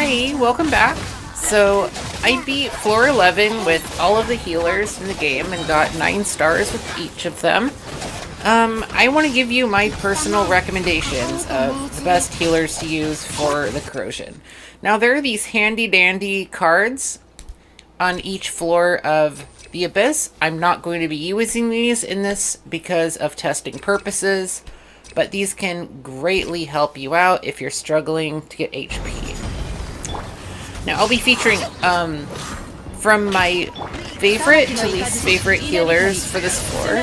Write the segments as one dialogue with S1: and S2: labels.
S1: Hi, welcome back. So, I beat floor 11 with all of the healers in the game and got 9 stars with each of them. I want to give you my personal recommendations of the best healers to use for the corrosion. Now, there are these handy dandy cards on each floor of the Abyss. I'm not going to be using these in this because of testing purposes, but these can greatly help you out if you're struggling to get HP. Now, I'll be featuring from my favorite to least favorite healers for this floor.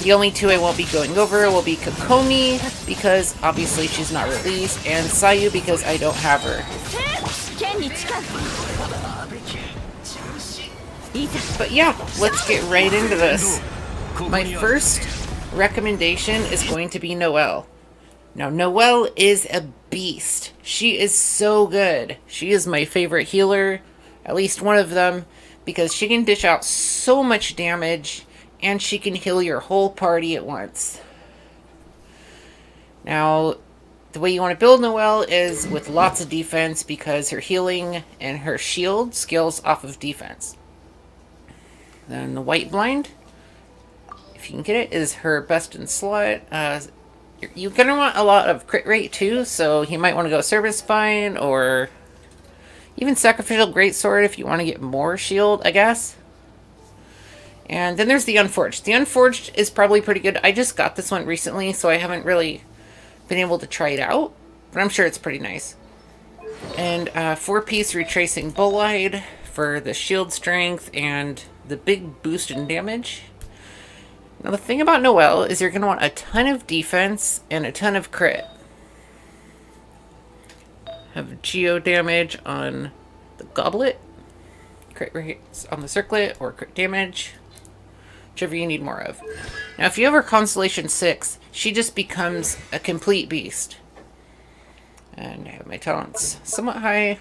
S1: The only two I won't be going over will be Kokomi, because obviously she's not released, and Sayu, because I don't have her. But yeah, let's get right into this. My first recommendation is going to be Noelle. Now, Noelle is a beast. She is so good. She is my favorite healer, at least one of them, because she can dish out so much damage, and she can heal your whole party at once. Now, the way you want to build Noelle is with lots of defense, because her healing and her shield scales off of defense. Then the White Blind, if you can get it, is her best in slot. You're going to want a lot of crit rate too, so you might want to go Service Spine or even Sacrificial Greatsword if you want to get more shield, I guess. And then there's the Unforged. The Unforged is probably pretty good. I just got this one recently, so I haven't really been able to try it out, but I'm sure it's pretty nice. And 4-piece Retracing Bolide for the shield strength and the big boost in damage. Now, the thing about Noelle is you're going to want a ton of defense and a ton of crit. Have geo damage on the goblet, crit rates on the circlet, or crit damage, whichever you need more of. Now, if you have her Constellation 6, she just becomes a complete beast. And I have my talents somewhat high.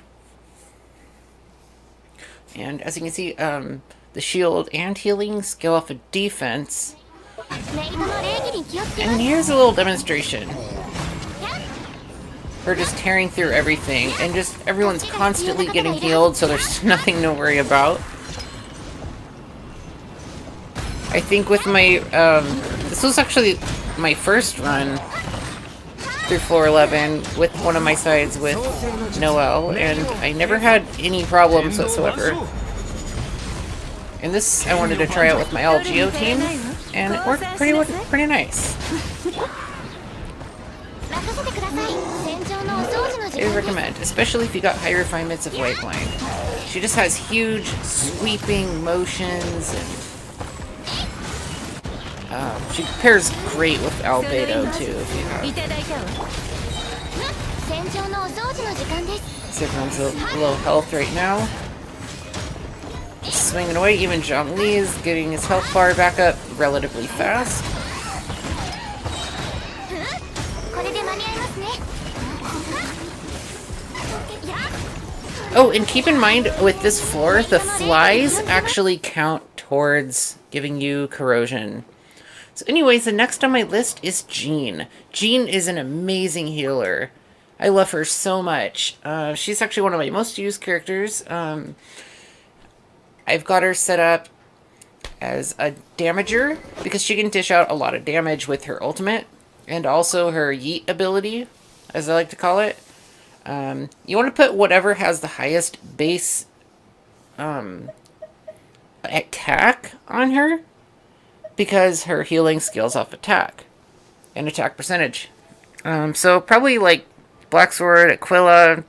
S1: And as you can see, the shield and healing scale off of defense. And here's a little demonstration. Her just tearing through everything, and just everyone's constantly getting healed, so there's nothing to worry about. I think with my, this was actually my first run through floor 11 with one of my sides with Noelle, and I never had any problems whatsoever. And this I wanted to try out with my LGO team, and it worked pretty nice. I would recommend, especially if you got high refinements of White Blind. She just has huge sweeping motions, and she pairs great with Albedo too. If you have. So everyone's a low health right now. Swinging away, even Zhongli is getting his health bar back up relatively fast. Oh, and keep in mind with this floor, the flies actually count towards giving you corrosion. So anyways, the next on my list is Jean. Jean is an amazing healer. I love her so much. She's actually one of my most used characters. I've got her set up as a damager because she can dish out a lot of damage with her ultimate, and also her yeet ability, as I like to call it. You want to put whatever has the highest base attack on her, because her healing scales off attack and attack percentage. So probably like Black Sword, Aquila,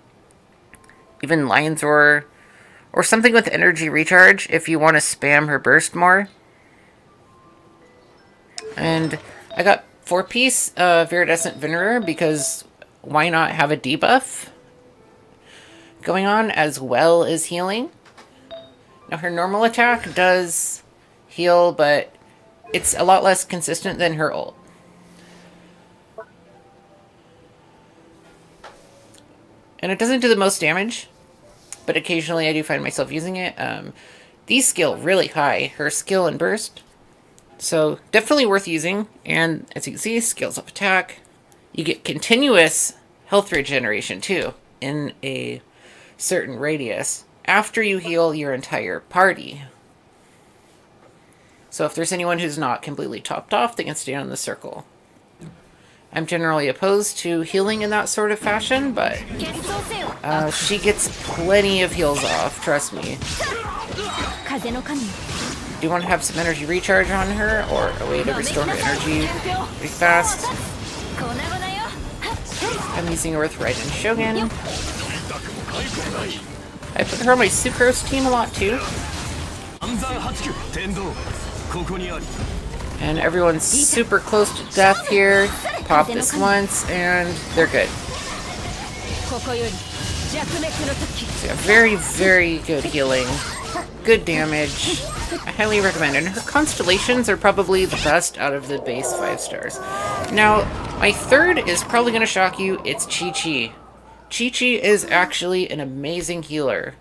S1: even Lion's Roar, or something with energy recharge if you want to spam her burst more. And I got 4-piece Viridescent Venerer because why not have a debuff going on as well as healing? Now, her normal attack does heal, but it's a lot less consistent than her ult. And it doesn't do the most damage, but occasionally I do find myself using it. These scale really high, her skill and burst. So definitely worth using. And as you can see, scales up attack. You get continuous health regeneration too in a certain radius after you heal your entire party. So if there's anyone who's not completely topped off, they can stay on the circle. I'm generally opposed to healing in that sort of fashion, but she gets plenty of heals off, trust me. Do you want to have some energy recharge on her, or a way to restore her energy pretty fast? I'm using her with Raiden Shogun. I put her on my Sucrose team a lot too. And everyone's super close to death here. Pop this once, and they're good. So yeah, very, very good healing. Good damage. I highly recommend it. And her constellations are probably the best out of the base 5 stars. Now, my third is probably going to shock you. It's Chi-Chi. Chi-Chi is actually an amazing healer.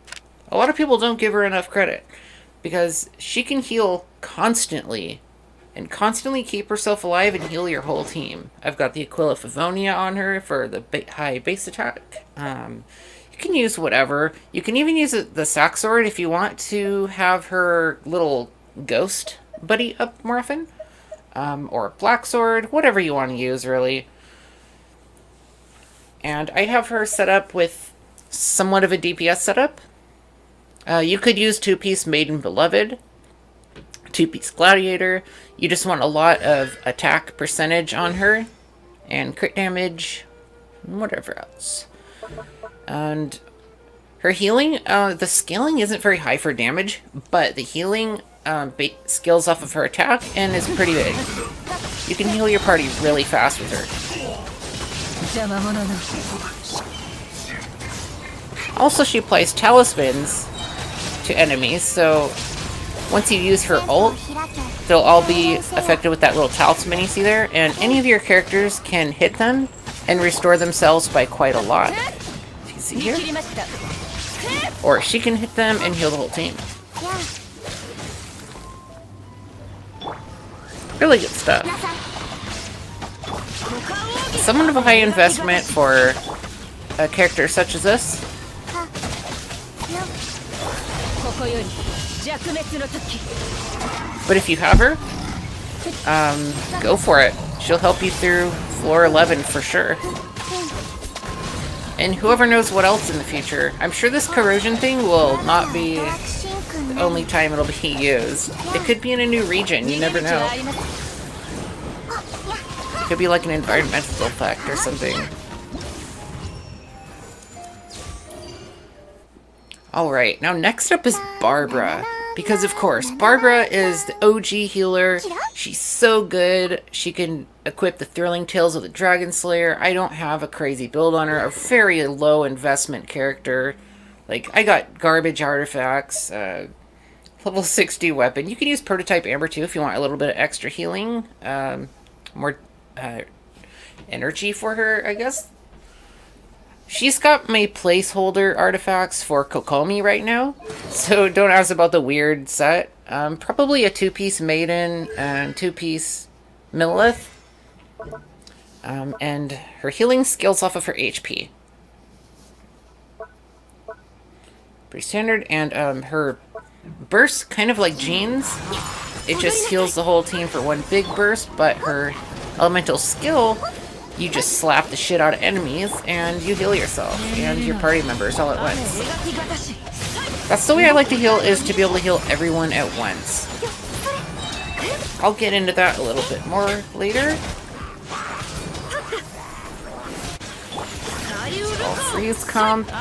S1: A lot of people don't give her enough credit because she can heal constantly and constantly keep herself alive and heal your whole team. I've got the Aquila Favonia on her for the high base attack. You can use whatever. You can even use the Sack Sword if you want to have her little ghost buddy up more often. Or Black Sword, whatever you want to use, really. And I have her set up with somewhat of a DPS setup. You could use 2-piece Maiden Beloved, 2-piece Gladiator. You just want a lot of attack percentage on her, and crit damage, and whatever else. And her healing, the scaling isn't very high for damage, but the healing scales off of her attack and is pretty big. You can heal your party really fast with her. Also, she applies talismans to enemies, so once you use her ult, they'll all be affected with that little talisman you see there, and any of your characters can hit them and restore themselves by quite a lot. You see here? Or she can hit them and heal the whole team. Really good stuff. Somewhat of a high investment for a character such as this. But if you have her, go for it. She'll help you through floor 11 for sure. And whoever knows what else in the future. I'm sure this corrosion thing will not be the only time it'll be used. It could be in a new region, you never know. It could be like an environmental effect or something. Alright, now next up is Barbara. Because of course, Barbara is the OG healer. She's so good. She can equip the Thrilling Tales of the Dragon Slayer. I don't have a crazy build on her. A very low investment character. Like, I got garbage artifacts. Level 60 weapon. You can use Prototype Amber too if you want a little bit of extra healing. More energy for her, I guess. She's got my placeholder artifacts for Kokomi right now, so don't ask about the weird set. Probably a 2-piece Maiden and 2-piece Millith. And her healing scales off of her HP. Pretty standard, and her burst, kind of like Jean's. It just heals the whole team for one big burst, but her elemental skill, you just slap the shit out of enemies and you heal yourself and your party members all at once. That's the way I like to heal, is to be able to heal everyone at once. I'll get into that a little bit more later. All freeze comp.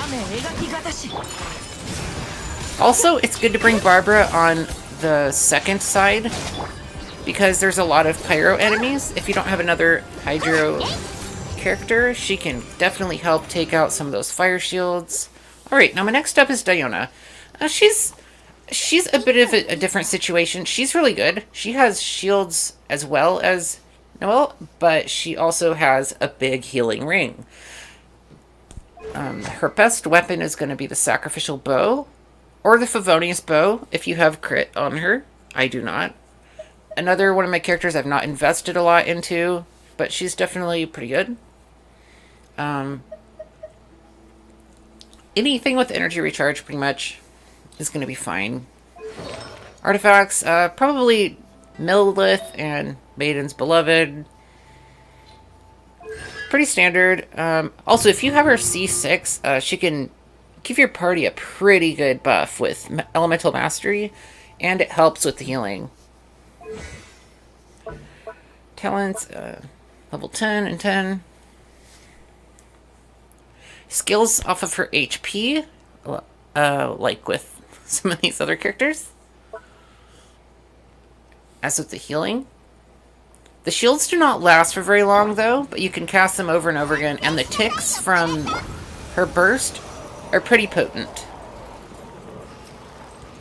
S1: Also, it's good to bring Barbara on the second side, because there's a lot of pyro enemies. If you don't have another hydro character, she can definitely help take out some of those fire shields. Alright, now my next up is Diona. She's a bit of a different situation. She's really good. She has shields as well as Noelle, but she also has a big healing ring. Her best weapon is going to be the Sacrificial Bow, or the Favonius Bow, if you have crit on her. I do not. Another one of my characters I've not invested a lot into, but she's definitely pretty good. anything with energy recharge pretty much is going to be fine. Artifacts, probably Millith and Maiden's Beloved. Pretty standard. Also, if you have her C6, she can give your party a pretty good buff with Elemental Mastery, and it helps with the healing. Talents, level 10 and 10. Skills off of her HP, like with some of these other characters. As with the healing. The shields do not last for very long, though, but you can cast them over and over again, and the ticks from her burst are pretty potent.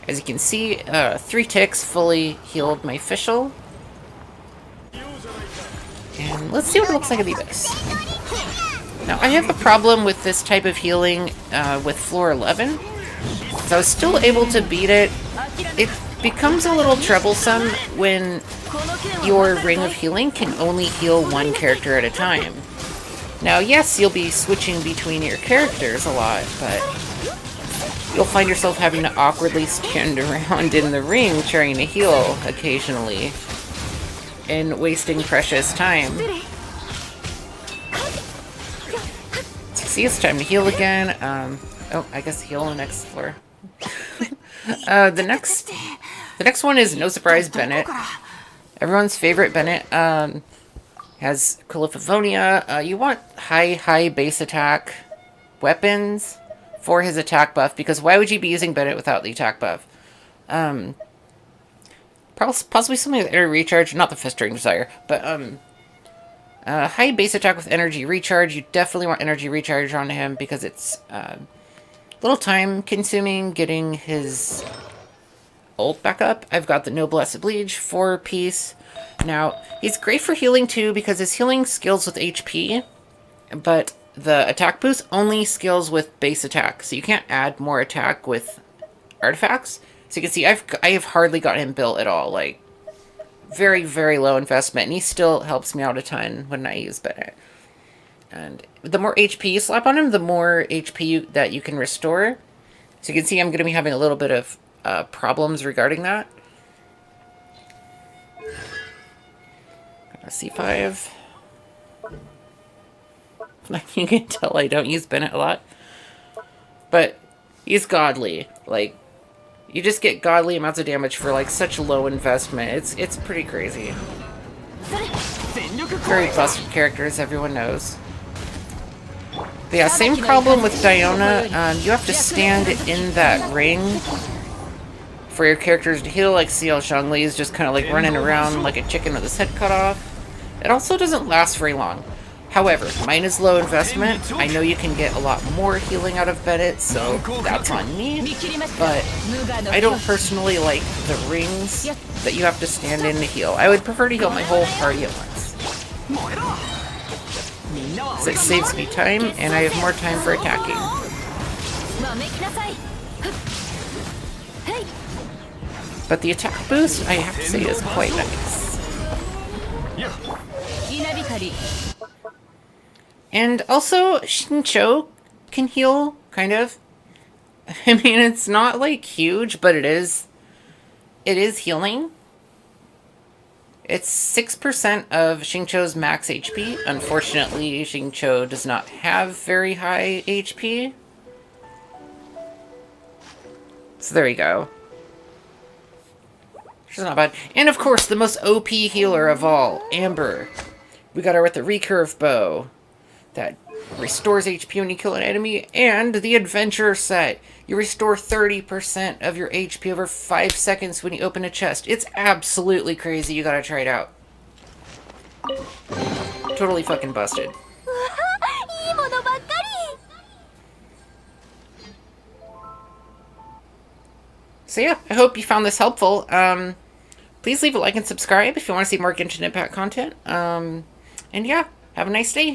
S1: As you can see, 3 ticks fully healed my official. And let's see what it looks like at the Abyss. Now, I have a problem with this type of healing with floor 11. So I was still able to beat it. It becomes a little troublesome when your Ring of Healing can only heal one character at a time. Now, yes, you'll be switching between your characters a lot, but you'll find yourself having to awkwardly stand around in the ring trying to heal occasionally and wasting precious time. See, it's time to heal again. Oh, I guess heal on the next floor. The next one is, no surprise, Bennett. Everyone's favorite Bennett. Has Coliphophonia. You want high base attack weapons for his attack buff, because why would you be using Bennett without the attack buff? Possibly something with energy recharge, not the Festering Desire, but high base attack with energy recharge. You definitely want energy recharge on him because it's a little time consuming getting his ult back up. I've got the Noblesse Oblige 4-piece. Now, he's great for healing too because his healing scales with HP, but the attack boost only scales with base attack, so you can't add more attack with artifacts. So you can see I have hardly got him built at all, like very, very low investment, and he still helps me out a ton when I use Bennett. And the more HP you slap on him, the more HP that you can restore. So you can see I'm going to be having a little bit of problems regarding that. C5. You can tell I don't use Bennett a lot. But he's godly. Like, you just get godly amounts of damage for like such low investment. It's pretty crazy. Very busted character, as everyone knows. But yeah, same problem with Diona. You have to stand in that ring for your characters to heal, like CL Zhongli is just kind of like running around like a chicken with his head cut off. It also doesn't last very long. However, mine is low investment. I know you can get a lot more healing out of Bennett, so that's on me. But I don't personally like the rings that you have to stand in to heal. I would prefer to heal my whole party at once. So it saves me time, and I have more time for attacking. But the attack boost, I have to say, is quite nice. And also, Xingqiu can heal, kind of. I mean, it's not, like, huge, but it is healing. It's 6% of Xingqiu's max HP. Unfortunately, Xingqiu does not have very high HP. So there you go. She's not bad. And of course, the most OP healer of all, Amber. We got her with the recurve bow that restores HP when you kill an enemy, and the adventurer set. You restore 30% of your HP over 5 seconds when you open a chest. It's absolutely crazy. You gotta try it out. Totally fucking busted. So yeah, I hope you found this helpful. Please leave a like and subscribe if you want to see more Genshin Impact content. And yeah, have a nice day.